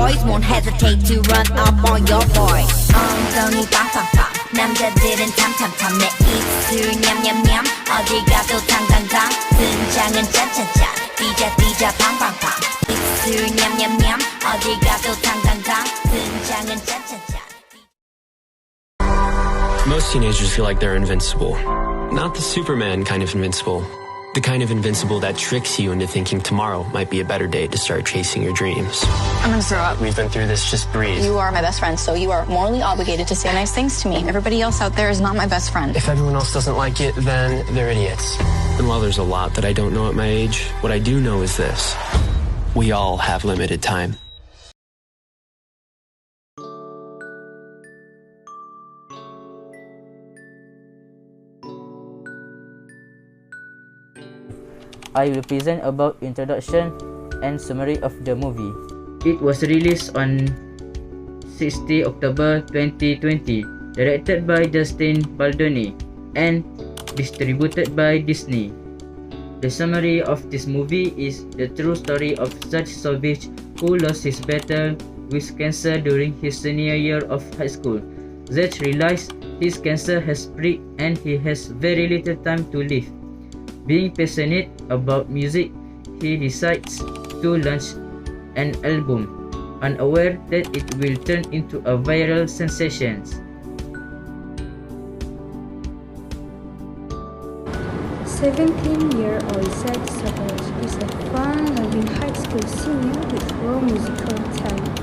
boys won't hesitate to run up on your boy. 엉덩이 빵빵빵 남자들은 탐탐탐 내 입술 냠냠냠 어디 가도 당당당 등장은 짠짠짠 뛰자 빵빵빵 입술 냠냠냠 어디 가도 당당당 등장은 짠짠짠. Most teenagers feel like they're invincible. Not the Superman kind of invincible. The kind of invincible that tricks you into thinking tomorrow might be a better day to start chasing your dreams. I'm gonna throw up. We've been through this, just breathe. You are my best friend, so you are morally obligated to say nice things to me. Everybody else out there is not my best friend. If everyone else doesn't like it, then they're idiots. And while there's a lot that I don't know at my age, what I do know is this. We all have limited time. I will present about introduction and summary of the movie. It was released on 60 October 2020, directed by Justin Baldoni and distributed by Disney. The summary of this movie is the true story of Zach Sobiech, who lost his battle with cancer during his senior year of high school. Zach realized his cancer has spread and he has very little time to live. Being passionate about music, he decides to launch an album, unaware that it will turn into a viral sensation. "17-year-old Zach Sobiech is a fun-loving high school senior with raw musical talent.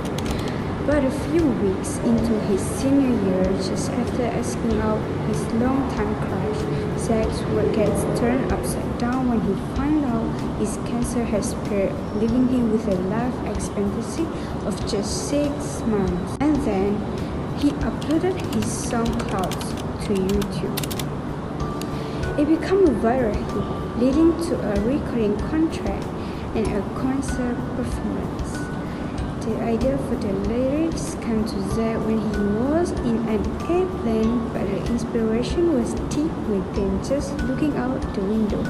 But a few weeks into his senior year, just after asking out his longtime crush, Zach's world gets turned upside down when he finds out his cancer has spread, leaving him with a life expectancy of just 6 months. And then he uploaded his song Clouds to YouTube. It became a viral hit, leading to a recording contract and a concert performance. The idea for the lyrics came to Zach when he was in an airplane, but the inspiration was deep within, just looking out the window.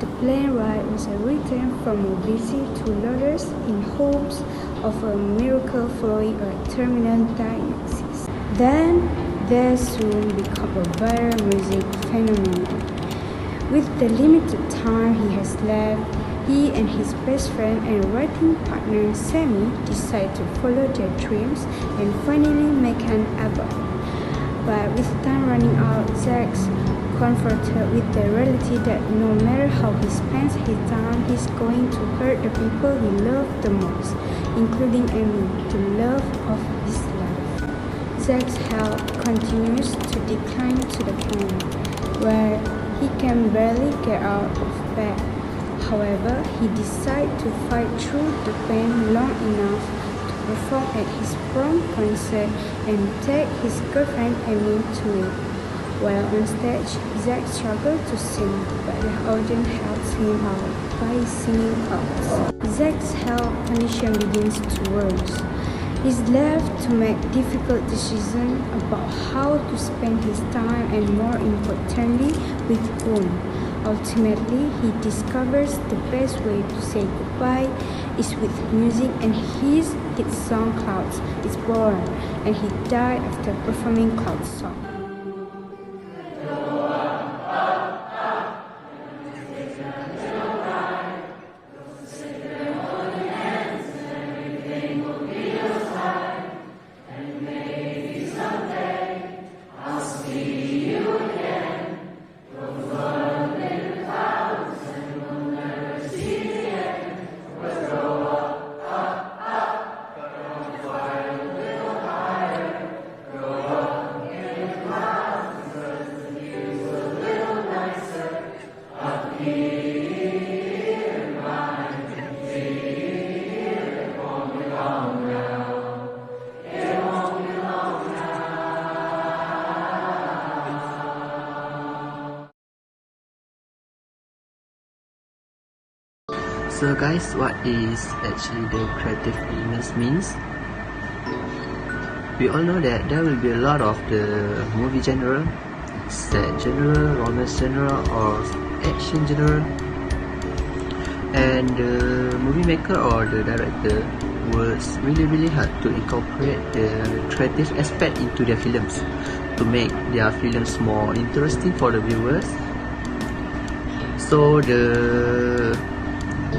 The plane ride was a return from mobility to Lourdes in hopes of a miracle following a terminal diagnosis. Then there soon became a viral music phenomenon. With the limited time he has left, he and his best friend and writing partner Sammy decide to follow their dreams and finally make an album. But with time running out, Zach's confronted with the reality that no matter how he spends his time, he's going to hurt the people he loves the most, including Amy, the love of his life. Zach's health continues to decline to the point where he can barely get out of bed. However, he decided to fight through the pain long enough to perform at his prom concert and take his girlfriend Amy to it. While on stage, Zach struggled to sing, but the audience helped him out by singing out. Zach's health condition begins to worse. He's left to make difficult decisions about how to spend his time and, more importantly, with whom. Ultimately, he discovers the best way to say goodbye is with music, and his hit song Clouds is born, and he died after performing Clouds song. So guys, what is actually the creative illness means? We all know that there will be a lot of the movie genre, sad genre, romance genre, or action genre, and the movie maker or the director was really hard to incorporate the creative aspect into their films to make their films more interesting for the viewers. So the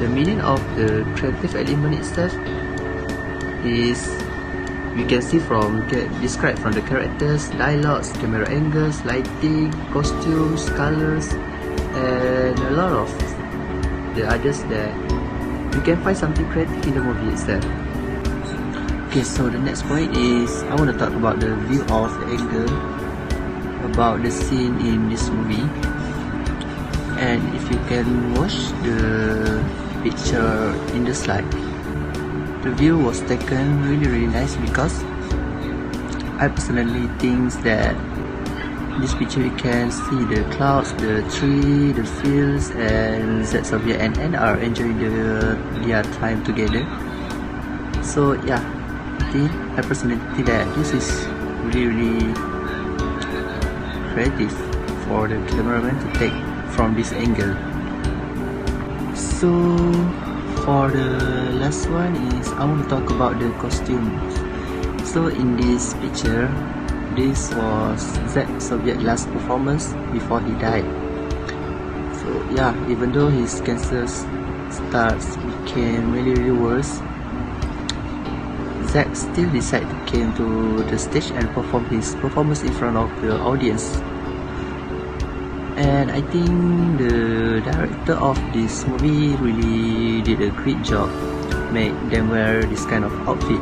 meaning of the creative element itself is we can see described from the characters, dialogues, camera angles, lighting, costumes, colors, and a lot of the others that you can find something creative in the movie itself. Okay, so the next point is I want to talk about the view of the angle about the scene in this movie. And if you can watch the picture in the slide, the view was taken really nice, because I personally think that this picture you can see the clouds, the tree, the fields, and Zach Sobiech and Anne are enjoying their time together. So yeah, I personally think that this is really creative for the cameraman to take from this angle. So for the last one is I want to talk about the costumes. So in this picture, this was Zach Sobiech's last performance before he died. So yeah, even though his cancer starts became really worse, Zach still decided to came to the stage and perform his performance in front of the audience. And I think the director of this movie really did a great job, make them wear this kind of outfit,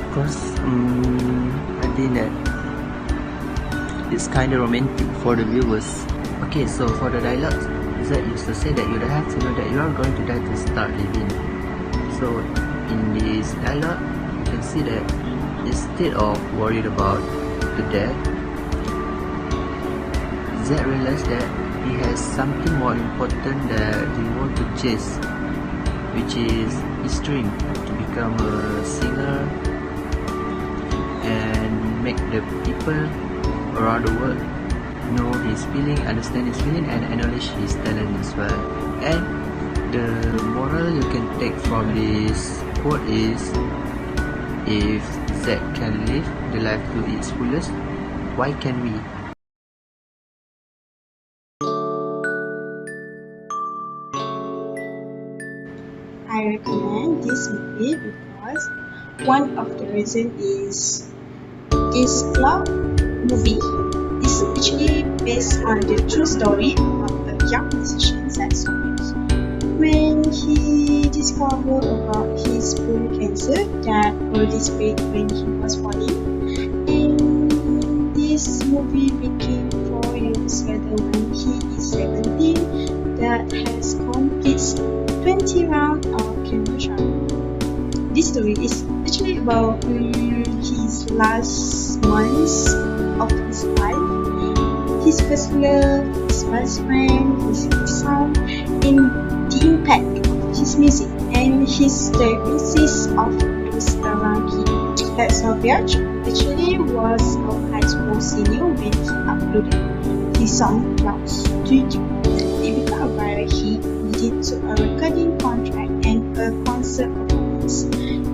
because I think that it's kind of romantic for the viewers. Okay, so for the dialogues, Zach used to say that you don't have to know that you are going to die to start living. So in this dialogue, you can see that instead of worried about the death, Zach realized that he has something more important that he wants to chase, which is his dream to become a singer and make the people around the world know his feeling, understand his feeling, and acknowledge his talent as well. And the moral you can take from this quote is, if Zach can live the life to its fullest, why can we? I recommend this movie because one of the reasons is this cloud movie is actually based on the true story of a young musician, Zach Sobiech. When he discovered about his bone cancer that already spread when he was 14, and this movie became 4 years later when he is 17, that has completed 20 rounds of chemotherapy. This story is actually about his last months of his life, his first love, his best friend, his sound, and the impact of his music and his diagnosis of those around him. Zach Sobiech actually was a high school senior when he uploaded his song Clouds to YouTube. It became a viral hit, leading to a recording contract and a concert performance.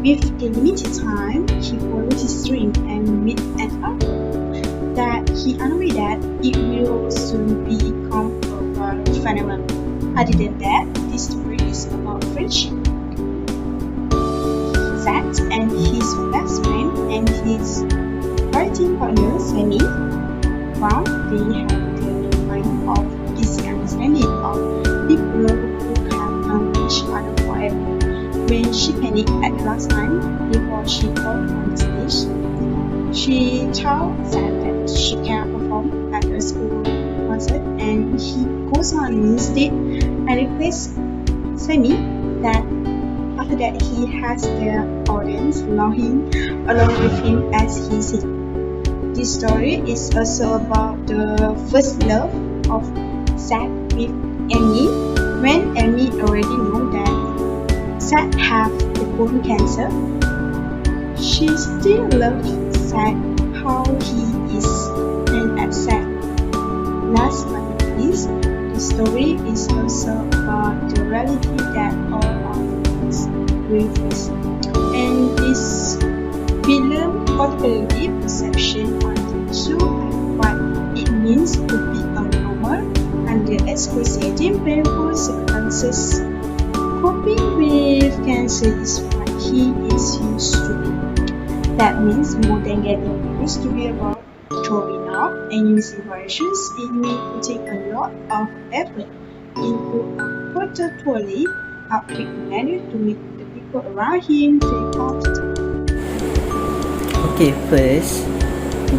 With the limited time, he followed his dream and made an album that he unaware that it will soon become a viral phenomenon. Other than that, this story is about friendship. Zach and his best friend and his writing partner Sammy found they had the kind of easy understanding of people who have known each other forever. When she panicked at the last time before she got on the stage, she told Zach that she can't perform at a school concert, and he goes on instead and requests Sammy that after that he has the audience along with him as he sings. This story is also about the first love of Zach with Amy, when Amy already knew that Zach have the bone cancer. She still loves Zach how he is and accept. Last but not least, the story is also about the reality that all of us will face. And popularly perception on the show and what it means to be a normal under excruciating painful circumstances. Coping with cancer is what he is used to be. That means more than getting used to be about throwing up and using viruses, it may take a lot of effort into a particularly upbeat manner to make the people around him feel comfortable. Okay, first,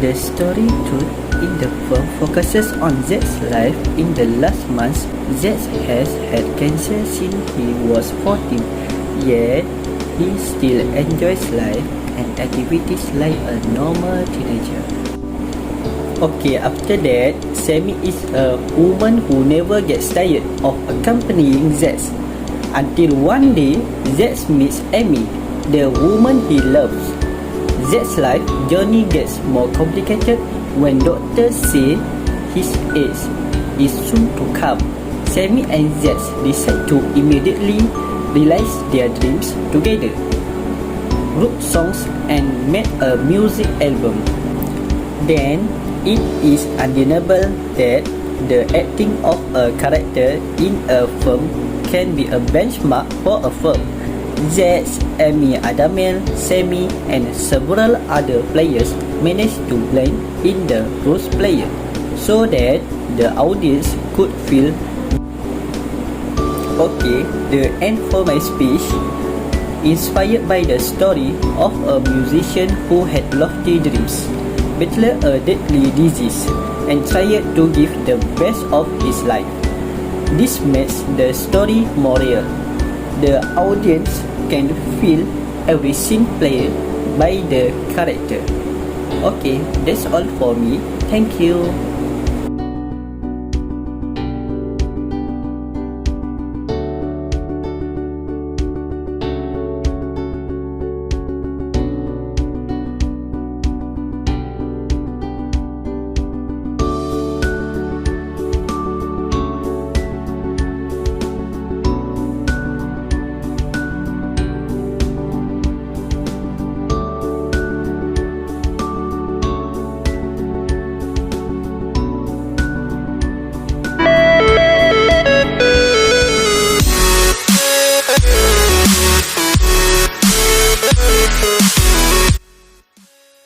the story truth in the film focuses on Zach's life in the last months. Zach has had cancer since he was 14, yet he still enjoys life and activities like a normal teenager. Okay, after that, Sammy is a woman who never gets tired of accompanying Zach. Until one day, Zach meets Amy, the woman he loves. Zach's life journey gets more complicated when doctors say his age is soon to come. Sammy and Zach decide to immediately realize their dreams together, wrote songs and made a music album. Then, it is undeniable that the acting of a character in a film can be a benchmark for a film. Zach, Amy Adamel, Sammy, and several other players managed to blend in the role player so that the audience could feel. Okay, the end for my speech. Inspired by the story of a musician who had lofty dreams, battled a deadly disease, and tried to give the best of his life. This makes the story more real. The audience can feel every scene played by the character. Okay, that's all for me. Thank you.